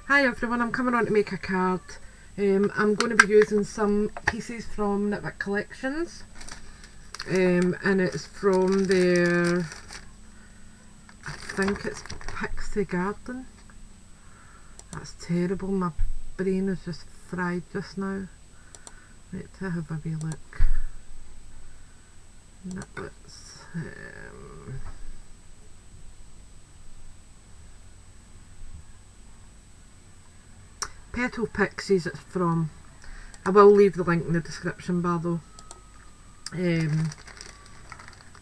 Hi everyone, I'm coming on to make a card. I'm going to be using some pieces from Nitwit Collections, and it's from their, I think it's Pixie garden. That's terrible, my brain is just fried just now. Right, to have a wee look. Nitwit's, Petal Pixies it's from. I will leave the link in the description bar though.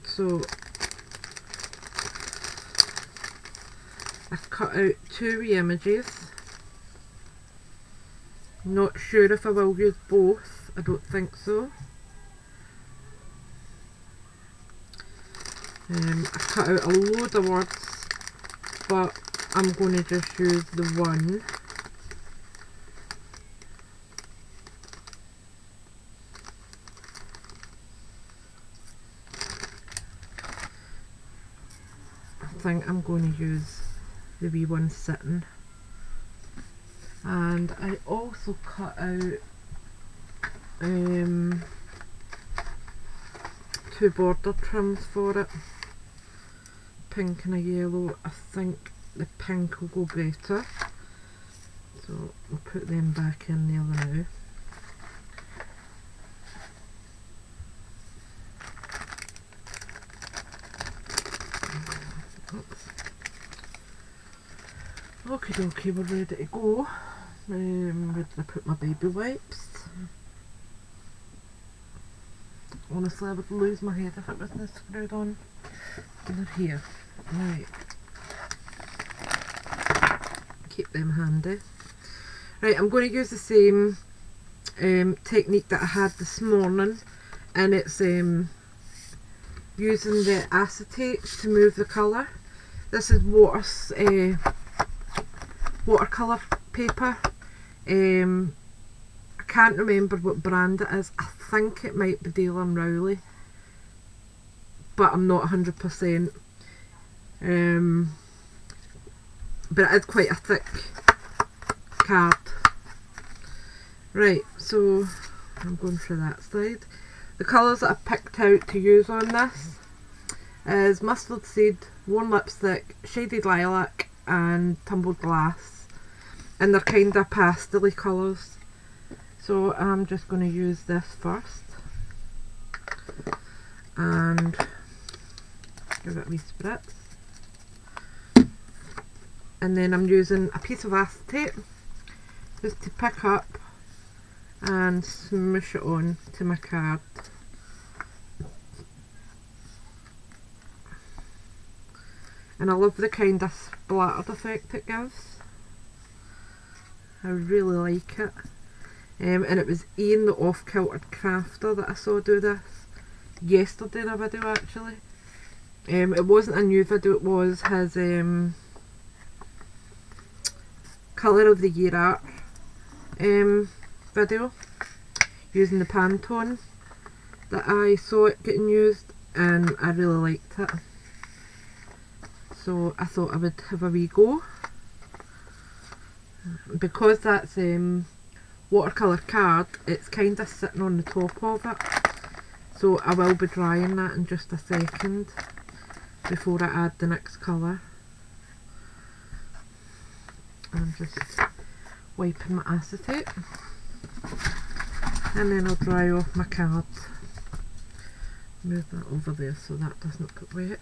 So I've cut out two wee images. Not sure if I will use both, I don't think so. I've cut out a load of words, but I'm going to just use the one. I think I'm going to use the wee one sitting, and I also cut out two border trims for it, pink and a yellow. I think the pink will go better, so we'll put them back in there now. Okie dokie, we're ready to go. Where did I put my baby wipes? Honestly, I would lose my head if it wasn't screwed on. They're here. Right. Keep them handy. Right, I'm going to use the same technique that I had this morning, and it's using the acetate to move the colour. This is watercolour paper. I can't remember what brand it is. I think it might be Dale & Rowley, but I'm not 100%. But it is quite a thick card. Right, so I'm going through that side. The colours that I picked out to use on this is mustard seed, worn lipstick, shaded lilac and tumbled glass, and they're kind of pastel-y colours. So I'm just going to use this first and give it a wee spritz, and then I'm using a piece of acetate just to pick up and smoosh it on to my card. And I love the kind of splattered effect it gives. I really like it. And it was Ian the Off-Kiltered Crafter that I saw do this yesterday in a video actually. It wasn't a new video, it was his Colour of the Year art video using the Pantone that I saw it getting used, and I really liked it. So I thought I would have a wee go. Because that's watercolour card, it's kind of sitting on the top of it, so I will be drying that in just a second before I add the next colour. I'm just wiping my acetate, and then I'll dry off my card. Move that over there so that doesn't get wet.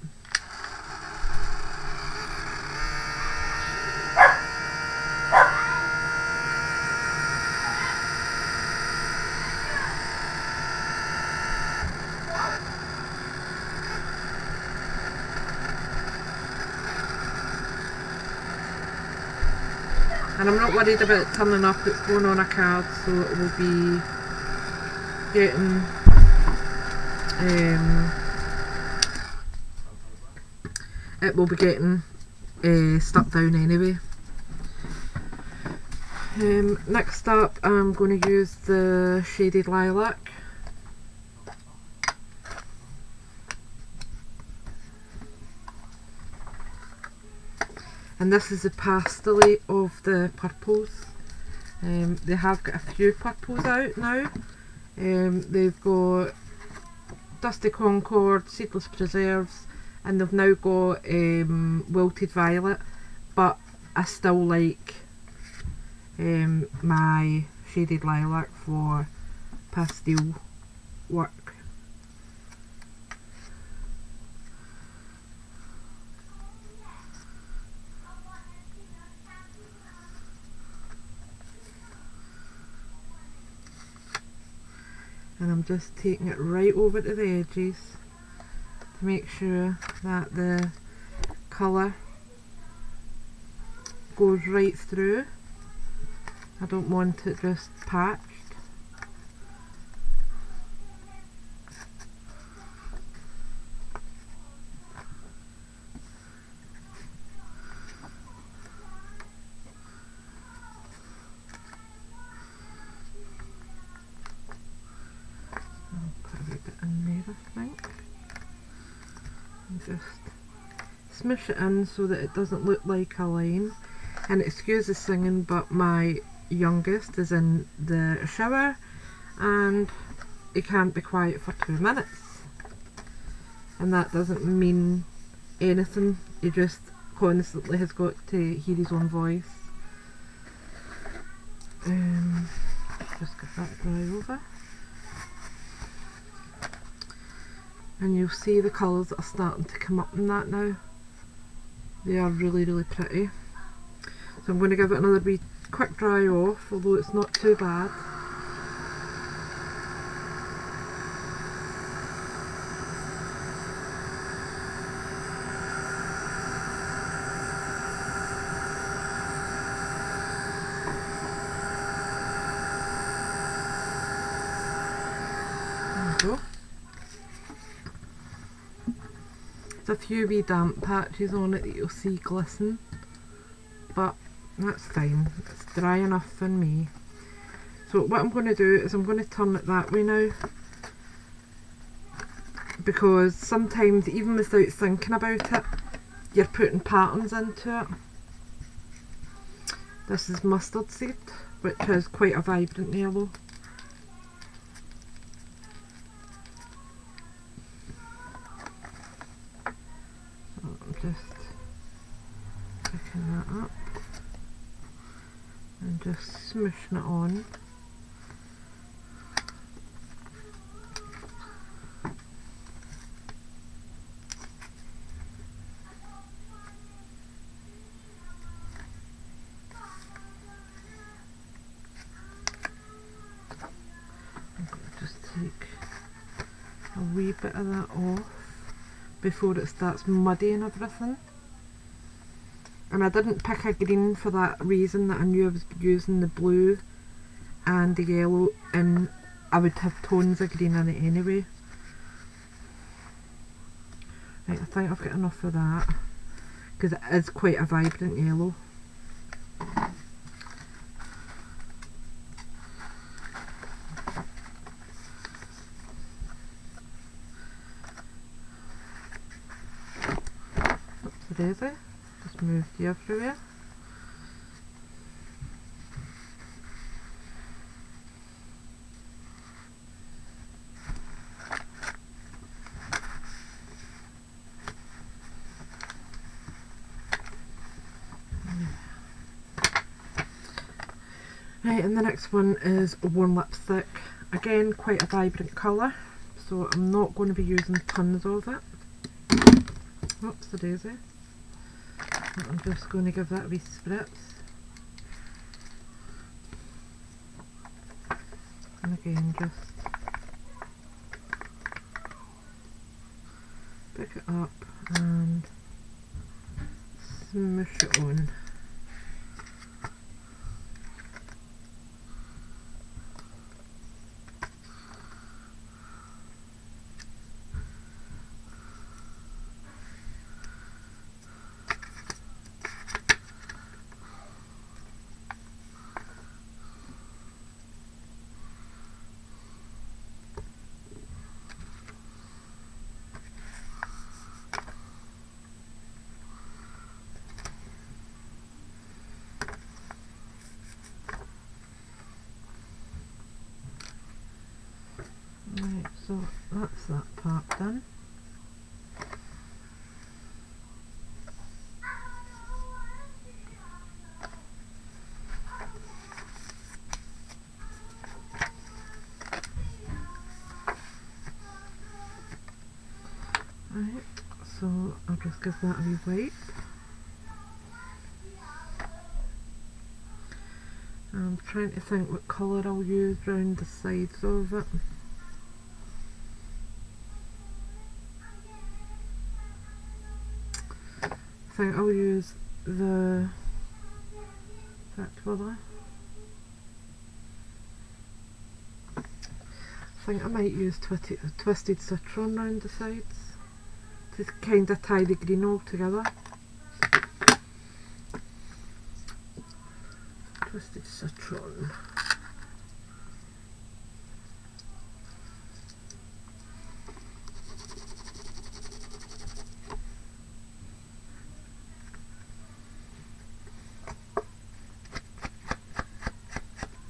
And I'm not worried about it turning up, it's going on a card, so it will be getting stuck down anyway. Next up I'm going to use the shaded lilac. And this is the pastel of the purples. They have got a few purples out now. They've got Dusty Concord, Seedless Preserves, and they've now got Wilted Violet, but I still like my Shaded Lilac for pastel work. And I'm just taking it right over to the edges to make sure that the colour goes right through. I don't want it just patched. Just smush it in so that it doesn't look like a line. And excuse the singing, but my youngest is in the shower and he can't be quiet for 2 minutes, and that doesn't mean anything, he just constantly has got to hear his own voice. Just get that dry over. And you'll see the colours that are starting to come up in that now. They are really, really pretty. So I'm going to give it another wee quick dry off, although it's not too bad. There we go. There's a few wee damp patches on it that you'll see glisten, but that's fine, it's dry enough for me. So what I'm going to do is I'm going to turn it that way now, because sometimes even without thinking about it you're putting patterns into it. This is mustard seed, which is quite a vibrant yellow. Just picking that up and just smooshing it on. Just take a wee bit of that off before it starts muddying everything. And I didn't pick a green for that reason, that I knew I was using the blue and the yellow and I would have tones of green in it anyway. Right, I think I've got enough of that because it is quite a vibrant yellow. Daisy, just moved you everywhere. Right, and the next one is Warm Lipstick. Again, quite a vibrant colour, so I'm not going to be using tons of it. Oops, the daisy. I'm just going to give that a wee spritz. And again, just pick it up and smoosh it on. So that's that part done. Right, so I'll just give that a wee wipe. I'm trying to think what colour I'll use round the sides of it. I think I'll use that colour. I think I might use twisted citron round the sides to kind of tie the green all together. Twisted citron.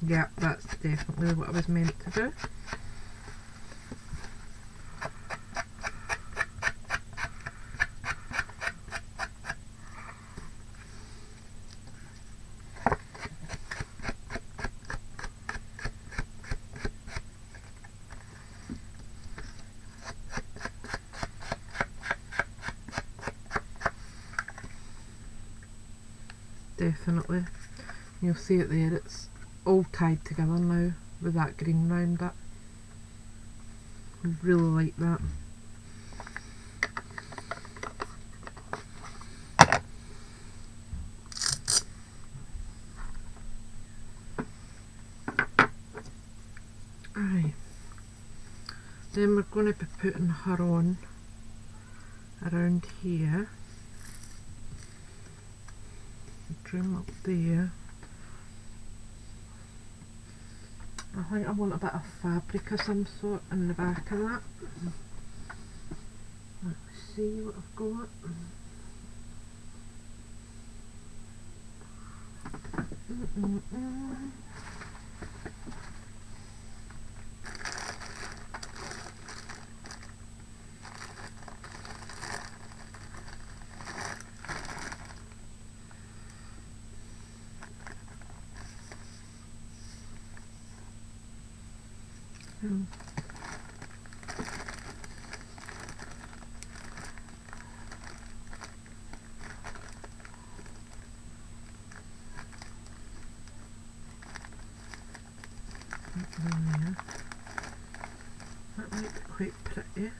Yeah, that's definitely what I was meant to do. Definitely. You'll see it there, it's all tied together now with that green round it. I really like that. Right, then we're going to be putting her on around here. Trim up there. I think I want a bit of fabric of some sort in the back of that. Let's see what I've got. That might be quite pretty.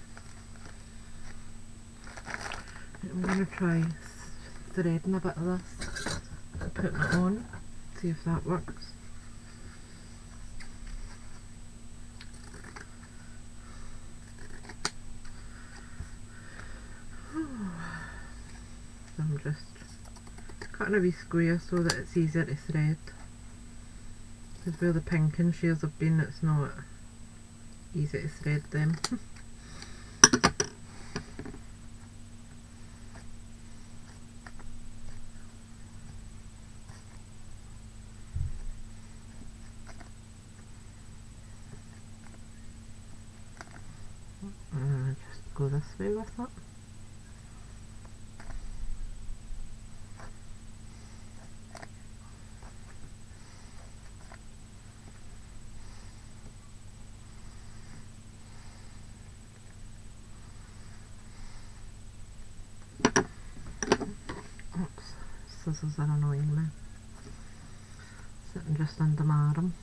I'm going to try threading a bit of this and putting it on, see if that works. I'm just cutting a wee square so that it's easier to thread. Because where the pinking shears have been, it's not easy to thread them. Just go this way with it. Scissors are annoying me. Sitting just under my arm.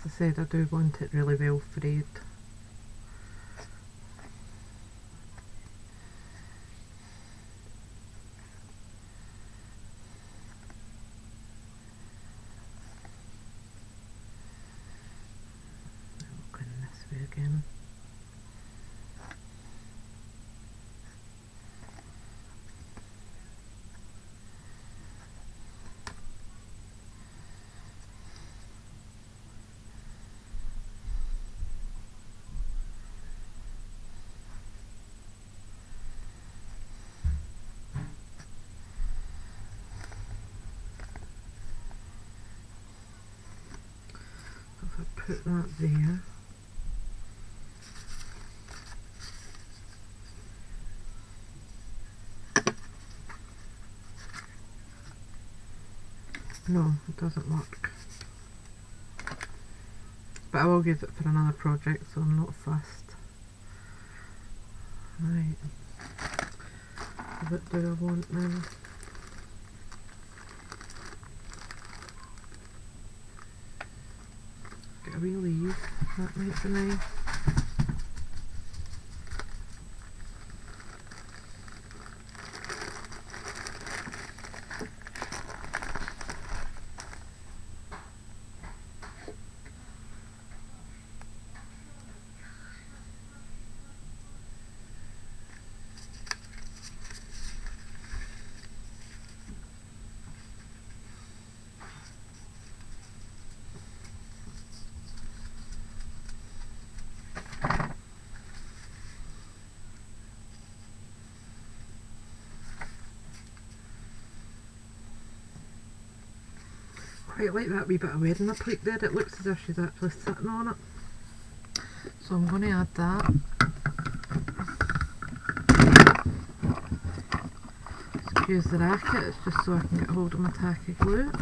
As I said, I do want it really well frayed. Going this way again. put that there. No, it doesn't work. But I will use it for another project, so I'm not fussed. Right. What do I want now? Get a wee leaf, that might be nice. Quite like that wee bit of wearing a plate there. It looks as if she's actually sitting on it. So I'm going to add that. Excuse the racket, it's just so I can get hold of my tacky glue.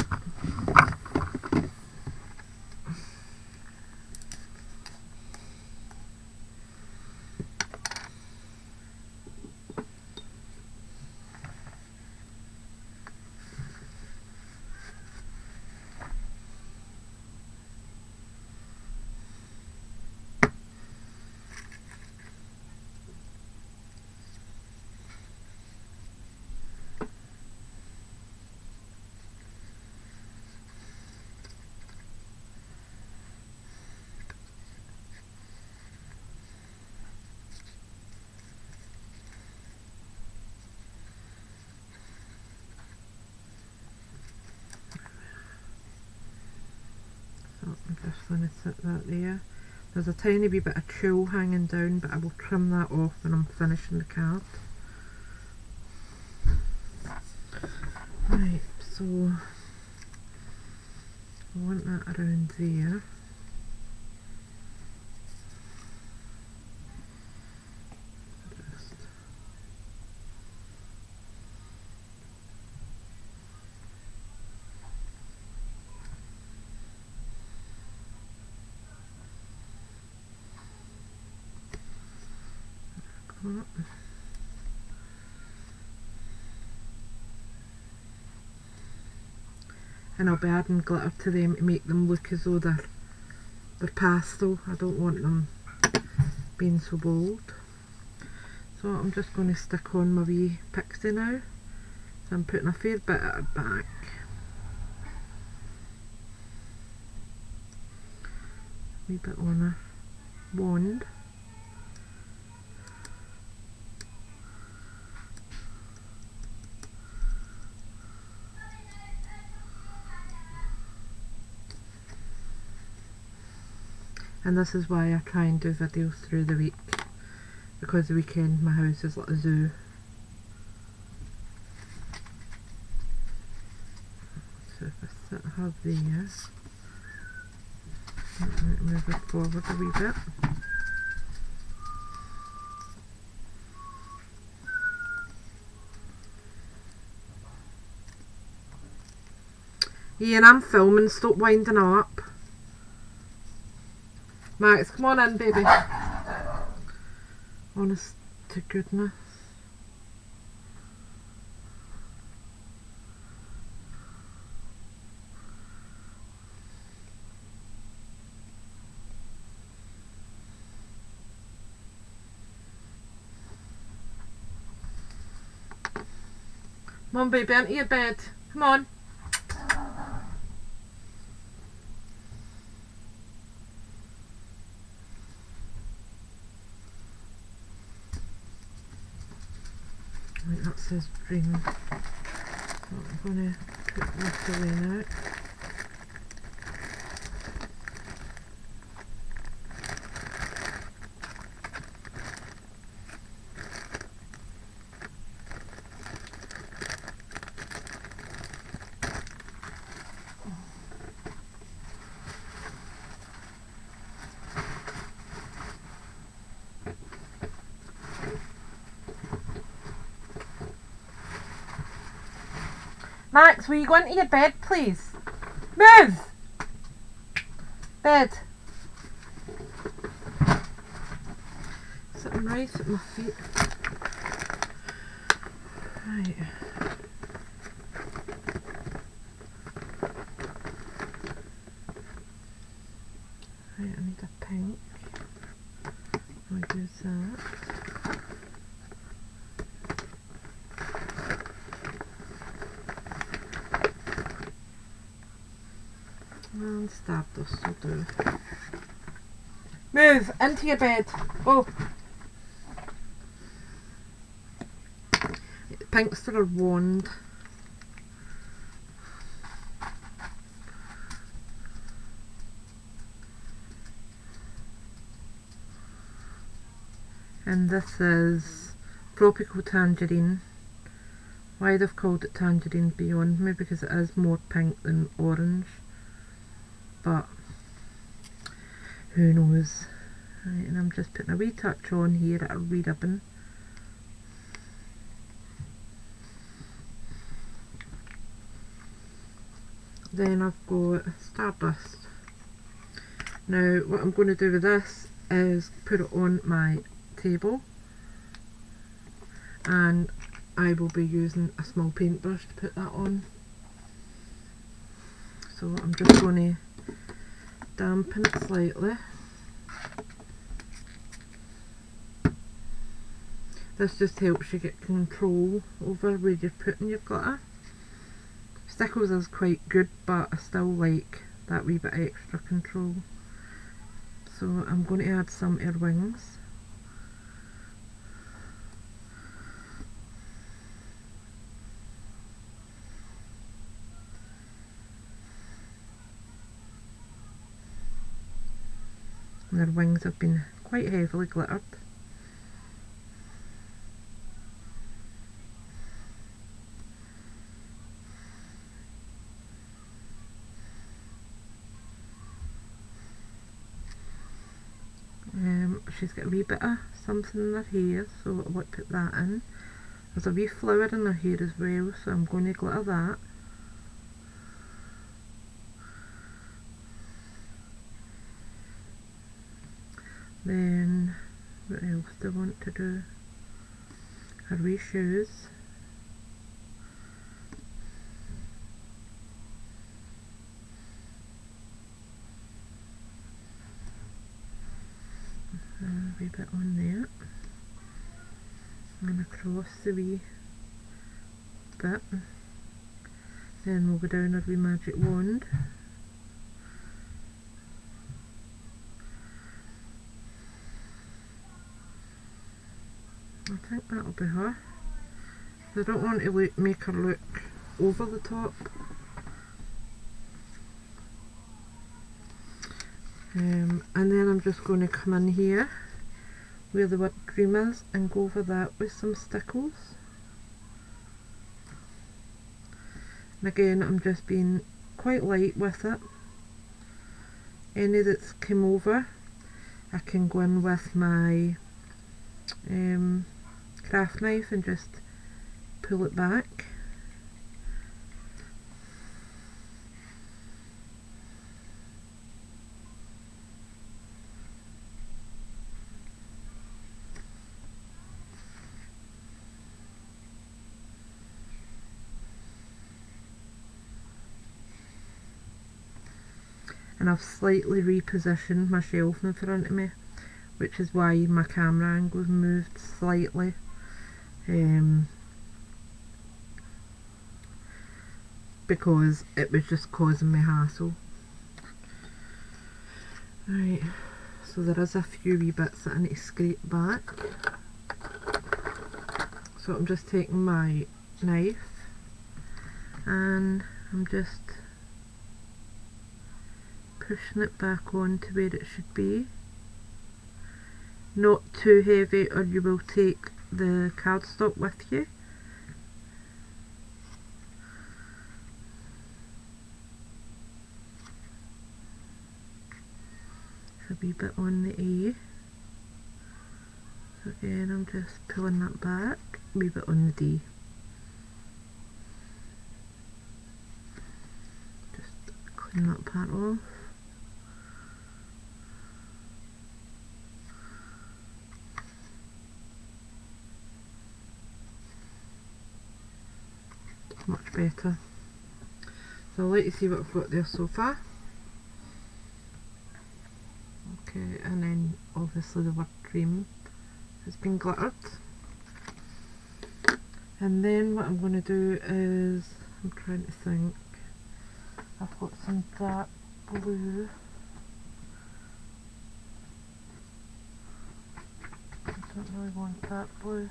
I'm just going to sit that there. There's a tiny wee bit of tulle hanging down, but I will trim that off when I'm finishing the card. Right, so I want that around there. And I'll be adding glitter to them to make them look as though they're pastel. I don't want them being so bold. So I'm just going to stick on my wee Pixie now. So I'm putting a fair bit at her back. A wee bit on her wand. And this is why I try and do videos through the week, because the weekend my house is like a zoo. So if I sit her there, I might move it forward a wee bit. Ian, I'm filming, stop winding up. Max, come on in, baby. Honest to goodness. Come on, baby, into your bed. Come on. Right, that says dream. So I'm going to put this away now. Max, will you go into your bed, please? Move! Bed. Sitting right at my feet. Right. Right, I need a pink. I'll use that. And Stardust will do. Move into your bed. Go. Pink's for a wand. And this is Tropical Tangerine. Why they've called it Tangerine beyond me, because it is more pink than orange. But who knows. Right, and I'm just putting a wee touch on here at a wee ribbon. Then I've got Stardust. Now what I'm going to do with this is put it on my table, and I will be using a small paintbrush to put that on. So I'm just going to dampen it slightly. This just helps you get control over where you're putting your glitter. Stickles is quite good, but I still like that wee bit of extra control. So I'm going to add some to her wings. And her wings have been quite heavily glittered. She's got a wee bit of something in her hair, so I want to put that in. There's a wee flower in her hair as well, so I'm going to glitter that. Then, what else do I want to do? Her wee shoes. A wee bit on there. And across the wee bit. Then we'll go down our wee magic wand. I think that'll be her. I don't want to make her look over the top. And then I'm just going to come in here where the whipped cream is and go over that with some stickles. And again, I'm just being quite light with it. Any that's come over, I can go in with my craft knife and just pull it back. And I've slightly repositioned my shelf in front of me, which is why my camera angle's moved slightly. Because it was just causing me hassle. Right, so there is a few wee bits that I need to scrape back. So I'm just taking my knife and I'm just pushing it back on to where it should be. Not too heavy or you will take the cardstock with you. A wee bit on the A. So again, I'm just pulling that back. A wee bit on the D. clean that part off. Much better. So I'll let you see what I've got there so far. Okay, and then obviously the word dream has been glittered. And then what I'm going to do is, I'm trying to think, I've got some dark blue. I don't really want dark blue.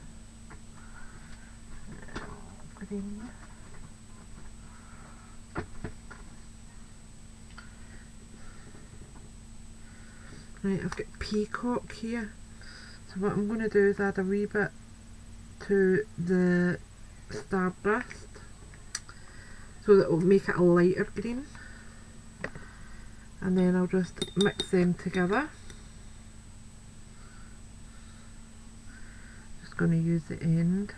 Green. Right, I've got peacock here. So what I'm going to do is add a wee bit to the starburst so that it will make it a lighter green, and then I'll just mix them together. Just going to use the end.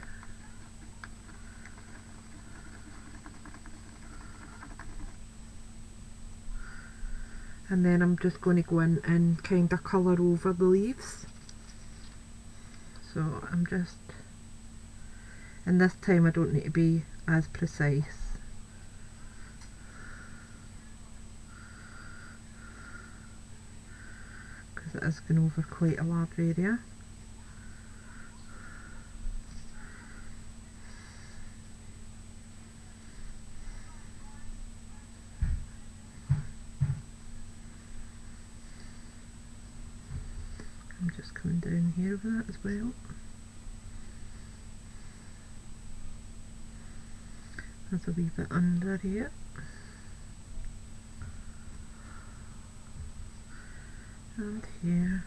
And then I'm just going to go in and kind of colour over the leaves. So I'm just, and this time I don't need to be as precise. Because it is going over quite a large area. I'm just coming down here with that as well. There's a wee bit under here. And here.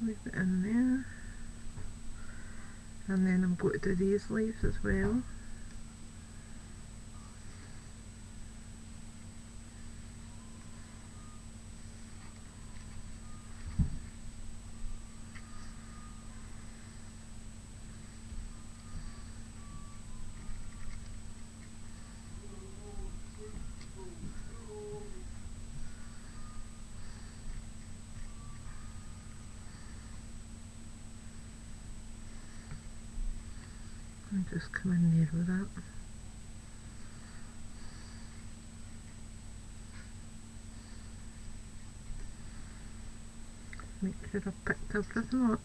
A wee bit in there. And then I'm going to do these leaves as well. And just come in there with that. Make sure I've picked everything up.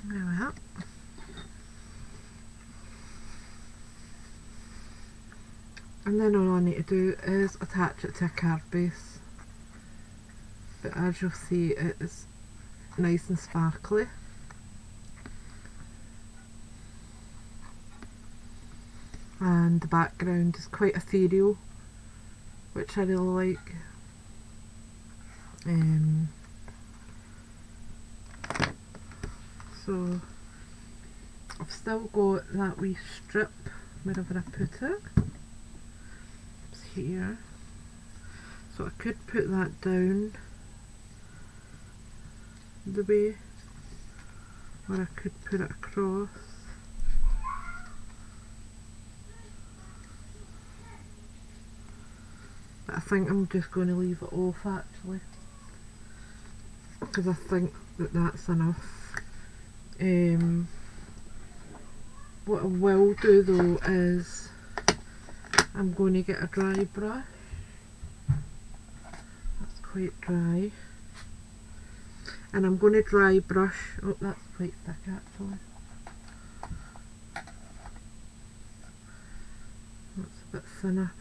There we are. And then all I need to do is attach it to a card base. But as you'll see, it is nice and sparkly. And the background is quite ethereal, which I really like. So I've still got that wee strip wherever I put it. It's here. So I could put that down the way, or I could put it across. But I think I'm just going to leave it off actually, because I think that that's enough. What I will do though is I'm going to get a dry brush. That's quite dry. And I'm going to dry brush. Oh, that's quite thick actually. That's a bit thinner.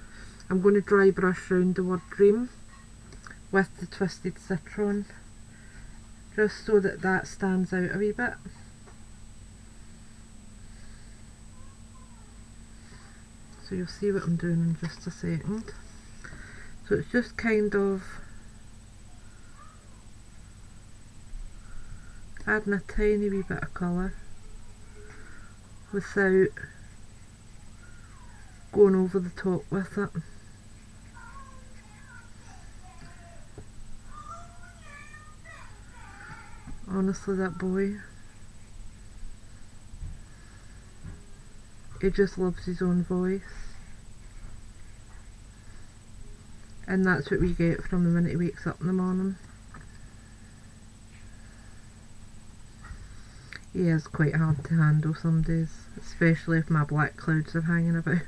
I'm going to dry brush round the word dream with the twisted citron, just so that that stands out a wee bit. So you'll see what I'm doing in just a second. So it's just kind of adding a tiny wee bit of colour without going over the top with it. Honestly, that boy. He just loves his own voice. And that's what we get from the minute he wakes up in the morning. He is quite hard to handle some days, especially if my black clouds are hanging about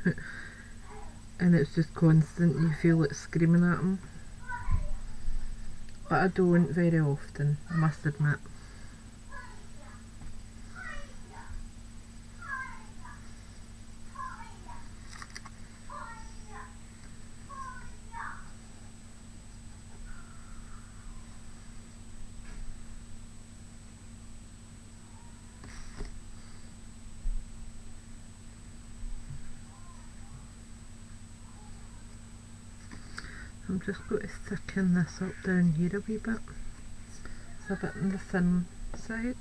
and it's just constant, you feel it screaming at him. But I don't very often, I must admit. I'm just going to thicken this up down here a wee bit. It's a bit on the thin side.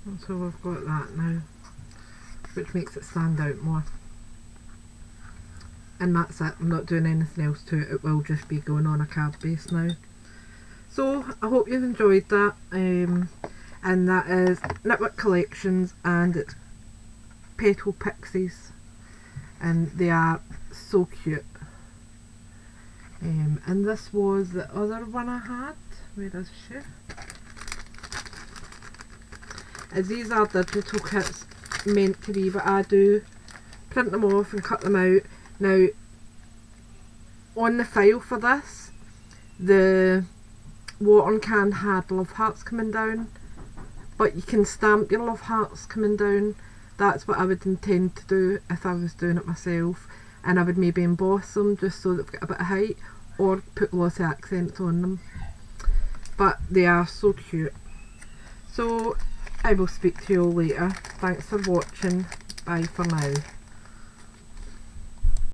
And so we've got that now, which makes it stand out more. And that's it, I'm not doing anything else to it, it will just be going on a card base now. So I hope you've enjoyed that, and that is Nitwit Collections, and it's Petal Pixies, and they are so cute. And this was the other one I had. Where is she? As these are digital kits meant to be, but I do print them off and cut them out. Now, on the file for this, the watering can had love hearts coming down, but you can stamp your love hearts coming down. That's what I would intend to do if I was doing it myself, and I would maybe emboss them just so they've got a bit of height, or put lots of accents on them. But they are so cute. So I will speak to you all later. Thanks for watching. Bye for now.